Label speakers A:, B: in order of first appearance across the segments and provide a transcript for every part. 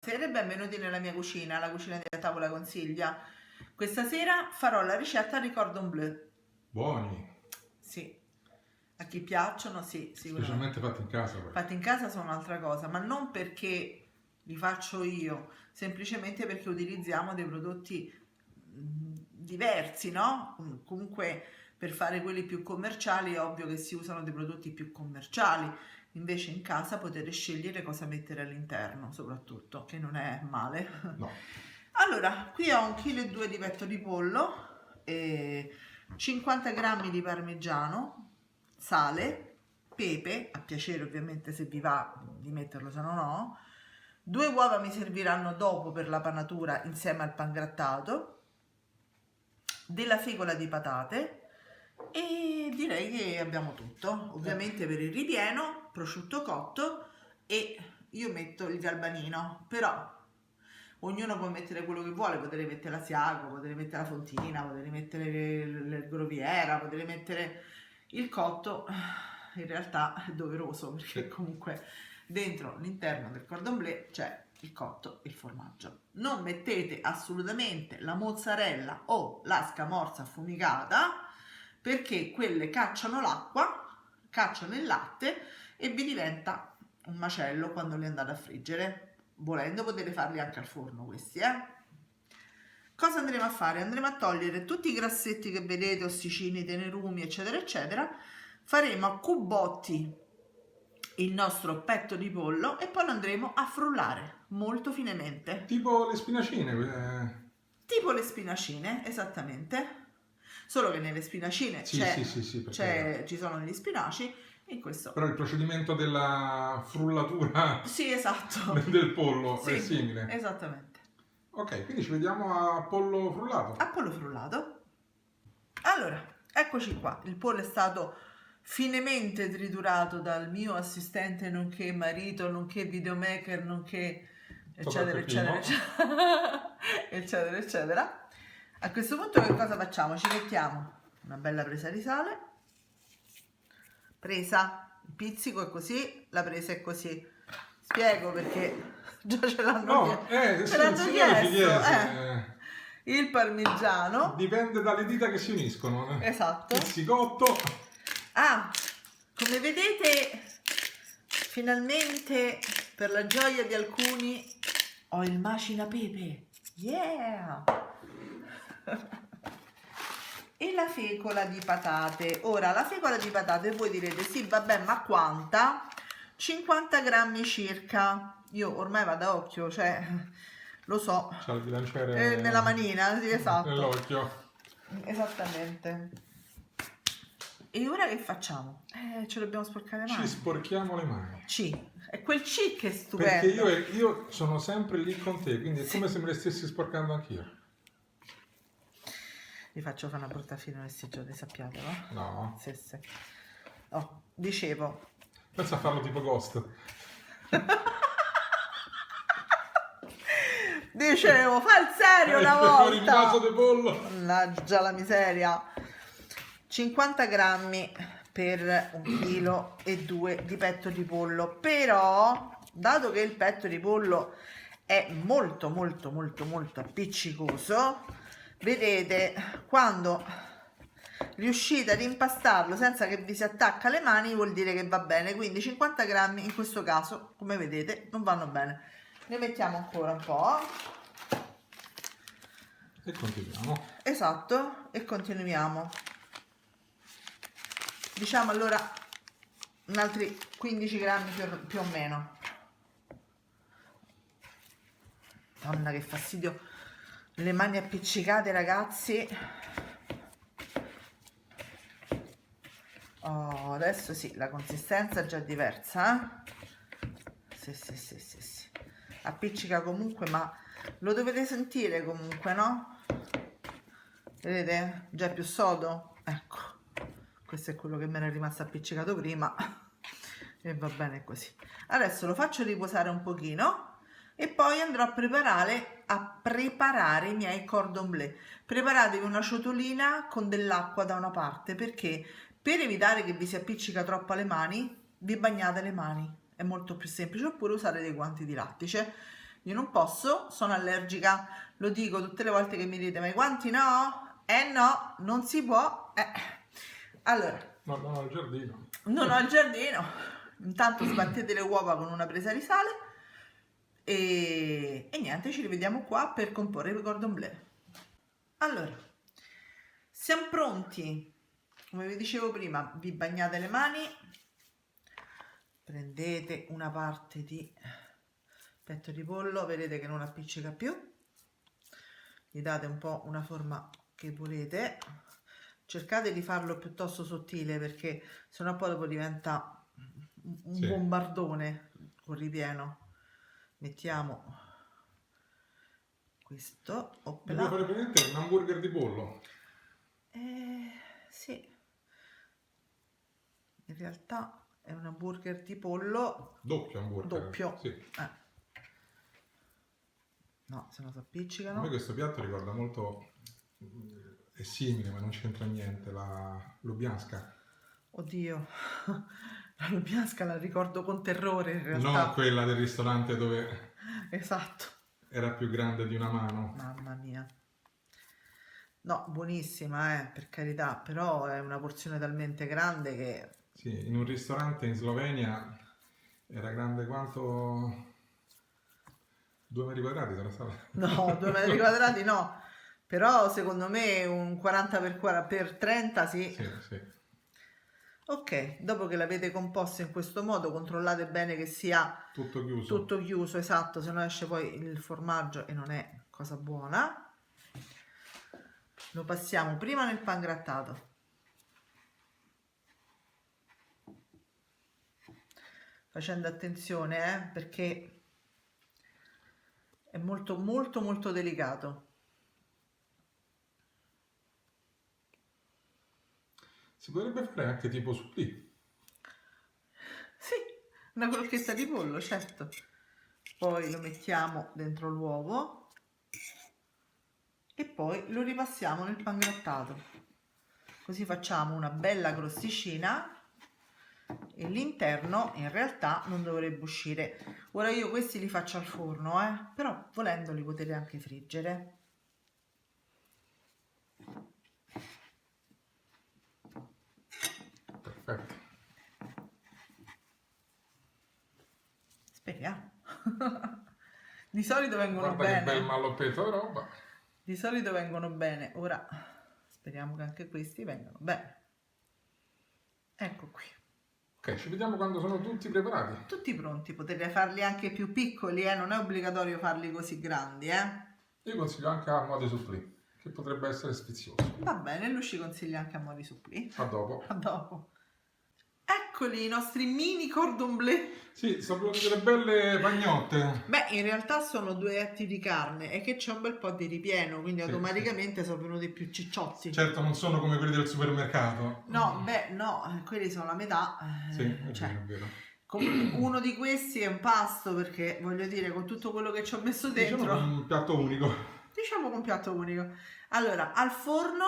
A: Buonasera e benvenuti nella mia cucina, la cucina della tavola consiglia. Questa sera farò la ricetta di cordon bleu.
B: Buoni,
A: Sì, a chi piacciono, sì, sicuramente.
B: specialmente fatti in casa poi.
A: Fatti in casa sono un'altra cosa, ma non perché li faccio io, semplicemente perché utilizziamo dei prodotti diversi, no? Comunque per fare quelli più commerciali è ovvio che si usano dei prodotti più commerciali. Invece in casa potete scegliere cosa mettere all'interno, soprattutto, che non è male.
B: No,
A: Allora, qui ho 1,2 kg di petto di pollo, 50 grammi di parmigiano, sale, pepe, a piacere ovviamente se vi va di metterlo, se no no. 2 uova mi serviranno dopo per la panatura insieme al pangrattato, della fecola di patate e direi che abbiamo tutto. Ovviamente per il ripieno, prosciutto cotto e io metto il galbanino, però ognuno può mettere quello che vuole, potete mettere l'asiago, potete mettere la fontina, potete mettere il groviera, potete mettere il cotto. In realtà è doveroso perché comunque dentro l'interno del cordon bleu c'è il cotto e il formaggio. Non mettete assolutamente la mozzarella o la scamorza affumicata perché quelle cacciano l'acqua, cacciano il latte e vi diventa un macello quando li andate a friggere. Volendo potete farli anche al forno questi, Cosa andremo a fare? Andremo a togliere tutti i grassetti che vedete, ossicini, tenerumi, eccetera, eccetera. Faremo a cubotti il nostro petto di pollo e poi lo andremo a frullare molto finemente.
B: tipo le spinacine.
A: Tipo le spinacine, esattamente. Solo che nelle spinacine
B: Sì,
A: ci sono gli spinaci. In questo
B: Però il procedimento della frullatura
A: sì, esatto.
B: del pollo
A: Sì,
B: è simile.
A: esattamente.
B: Ok, quindi ci vediamo a pollo frullato.
A: A pollo frullato. Allora, eccoci qua. Il pollo è stato finemente triturato dal mio assistente, nonché marito, nonché videomaker, nonché eccetera, eccetera, eccetera, eccetera, eccetera. A questo punto che cosa facciamo? Ci mettiamo una bella presa di sale. Presa, il pizzico è così, la presa è così. Spiego perché già ce l'hanno chiesto. Il parmigiano.
B: Dipende dalle dita che si uniscono.
A: Esatto.
B: Pizzicotto.
A: Come vedete, finalmente, per la gioia di alcuni, ho il macinapepe. Yeah! E la fecola di patate. Ora, la fecola di patate voi direte, sì, vabbè, ma quanta? 50 grammi circa. Io ormai vado a occhio, cioè, lo so.
B: C'ha il bilanciere
A: nella manina, sì, esatto.
B: Nell'occhio.
A: Esattamente. E ora che facciamo? Ce dobbiamo sporcare le mani.
B: Ci sporchiamo le mani.
A: È quel C che è stupendo.
B: Perché io sono sempre lì con te, quindi è come se me le stessi sporcando anch'io.
A: Vi faccio fare una brutta fine questi giorni, sappiate, no?
B: No.
A: Sì. Oh, dicevo.
B: Pensa a farlo tipo Ghost.
A: Dicevo, fa il serio una volta.
B: Fuori il vaso di pollo.
A: Mannaggia la miseria. 50 grammi per 1,2 kg di petto di pollo. Però, dato che il petto di pollo è molto molto molto molto appiccicoso, vedete, quando riuscite ad impastarlo senza che vi si attacca alle mani vuol dire che va bene. Quindi 50 grammi in questo caso, come vedete, non vanno bene. Ne mettiamo ancora un po'.
B: E continuiamo.
A: Esatto, e continuiamo. Diciamo allora un altri 15 grammi più o meno. Madonna che fastidio, le mani appiccicate ragazzi. Oh, adesso sì, la consistenza è già diversa, Sì. Appiccica comunque, ma lo dovete sentire comunque, no? Vedete? Già è più sodo? Ecco, questo è quello che mi era rimasto appiccicato prima e va bene così. Adesso lo faccio riposare un pochino e poi andrò a preparare i miei cordon bleu. Preparatevi una ciotolina con dell'acqua da una parte, perché per evitare che vi si appiccica troppo alle mani vi bagnate le mani, è molto più semplice, oppure usare dei guanti di lattice. Io non posso, sono allergica, lo dico tutte le volte che mi dite, ma i guanti no? No, non si può. Allora,
B: No, no, il giardino.
A: non ho il giardino, intanto sbattete le uova con una presa di sale e niente, ci rivediamo qua per comporre il cordon bleu. Allora, siamo pronti. Come vi dicevo prima, vi bagnate le mani, prendete una parte di petto di pollo, vedete che non appiccica più, gli date un po' una forma che volete, cercate di farlo piuttosto sottile perché sennò poi dopo diventa un
B: Sì.
A: bombardone con ripieno. Mettiamo questo,
B: Devo fare praticamente un hamburger di pollo.
A: sì, in realtà è un hamburger di pollo
B: Doppio hamburger.
A: doppio.
B: Sì.
A: No, se no si
B: A me
A: appiccicano.
B: questo piatto ricorda molto, è simile ma non c'entra niente, la Lubianska.
A: Oddio, la Lubianska la ricordo con terrore in realtà.
B: Non quella del ristorante dove
A: Esatto.
B: era più grande di una mano.
A: Mamma mia. No, buonissima, per carità, però è una porzione talmente grande che...
B: Sì, in un ristorante in Slovenia era grande quanto 2 metri quadrati sarà stato.
A: No, 2 metri quadrati no, però secondo me un 40x30 sì.
B: Sì.
A: Ok, dopo che l'avete composto in questo modo, controllate bene che sia
B: Tutto chiuso.
A: tutto chiuso, esatto, se no esce poi il formaggio e non è cosa buona. Lo passiamo prima nel pangrattato. Facendo attenzione, perché è molto molto molto delicato.
B: Si potrebbe fare anche tipo supplì.
A: Sì, una crocchetta di pollo, certo. Poi lo mettiamo dentro l'uovo e poi lo ripassiamo nel pangrattato. Così facciamo una bella crosticina e l'interno in realtà non dovrebbe uscire. Ora io questi li faccio al forno, però volendo li potete anche friggere.
B: Perfetto.
A: Speriamo. Di solito vengono
B: Guarda
A: bene.
B: che bel malloppetto di roba.
A: Di solito vengono bene. Ora speriamo che anche questi vengano bene. Ecco qui.
B: Ok, ci vediamo quando sono tutti preparati.
A: Tutti pronti, potete farli anche più piccoli, non è obbligatorio farli così grandi,
B: Io consiglio anche a mo' di supplì, che potrebbe essere sfizioso.
A: Va bene, lui ci consiglia anche a mo' di supplì.
B: A dopo.
A: A dopo. Eccoli i nostri mini cordon bleu.
B: Sì, sono delle belle pagnotte.
A: Beh, in realtà sono 2 etti di carne e che c'è un bel po' di ripieno, quindi
B: Sì,
A: automaticamente sono venuti più cicciotti.
B: Certo, non sono come quelli del supermercato.
A: No, beh, no, quelli sono la metà.
B: Sì, è
A: cioè,
B: vero, è vero.
A: uno di questi è un pasto perché voglio dire, con tutto quello che ci ho messo dentro,
B: Diciamo un piatto unico.
A: diciamo con piatto unico. Allora, al forno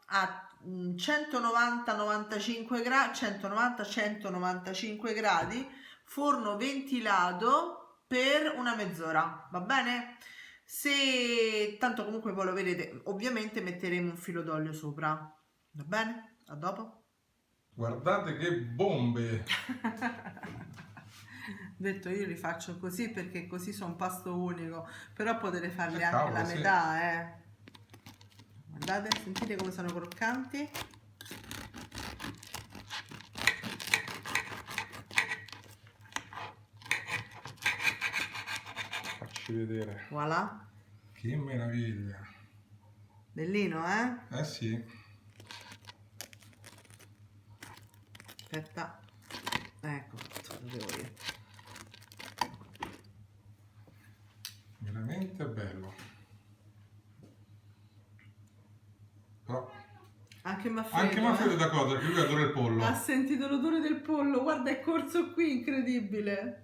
A: a 190-95 gradi, 190-195 gradi, forno ventilato per una mezz'ora, va bene? Se tanto comunque poi lo vedete, ovviamente metteremo un filo d'olio sopra, va bene? A dopo.
B: Guardate che bombe!
A: Detto, io li faccio così perché così sono pasto unico, però potete farli anche
B: Cavolo,
A: la
B: sì.
A: metà, Guardate, sentite come sono croccanti.
B: Facci vedere.
A: Voilà.
B: Che meraviglia.
A: Bellino,
B: Eh sì.
A: Aspetta. Ecco, lo devo io.
B: Veramente bello. Però
A: Anche Manfredo.
B: anche Manfredo è d'accordo perché lui adora il pollo.
A: Ha sentito l'odore del pollo, guarda, è corso qui, incredibile.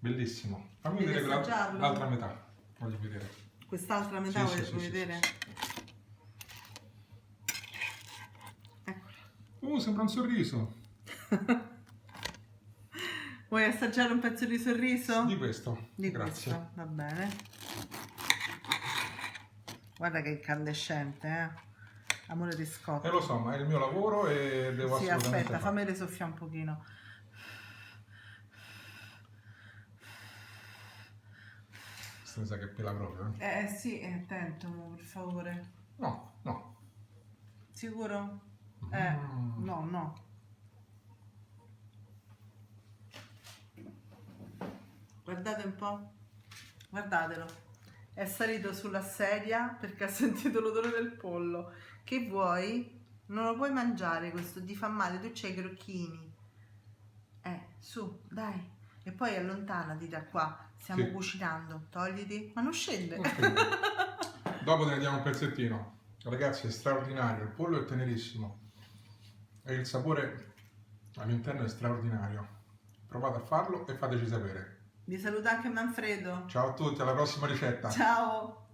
B: Bellissimo. Fammi
A: Devi
B: vedere
A: assaggiarlo?
B: l'altra metà. Voglio vedere.
A: Quest'altra metà
B: Sì,
A: vuoi
B: sì,
A: vedere?
B: sì.
A: Eccola.
B: Sembra un sorriso.
A: Vuoi assaggiare un pezzo di sorriso?
B: Di questo.
A: Di
B: Grazie.
A: questo, va bene. Guarda che incandescente, amore di Scott.
B: Lo so, ma è il mio lavoro e devo
A: Sì,
B: assolutamente
A: aspetta,
B: farlo.
A: fammi soffiare un pochino.
B: Questo mi sa che pela proprio.
A: Sì, attento, per favore.
B: No, no.
A: Sicuro?
B: Mm.
A: No. Guardate un po'. Guardatelo. È salito sulla sedia perché ha sentito l'odore del pollo. Che vuoi? Non lo puoi mangiare questo, ti fa male, tu c'hai i crocchini. Su, dai. E poi allontanati da qua. Stiamo
B: Sì.
A: cucinando. Togliti. Ma non scende.
B: Ok. Dopo te ne diamo un pezzettino. Ragazzi, è straordinario. Il pollo è tenerissimo. E il sapore all'interno è straordinario. Provate a farlo e fateci sapere.
A: Vi saluta anche Manfredo.
B: Ciao a tutti, alla prossima ricetta.
A: Ciao.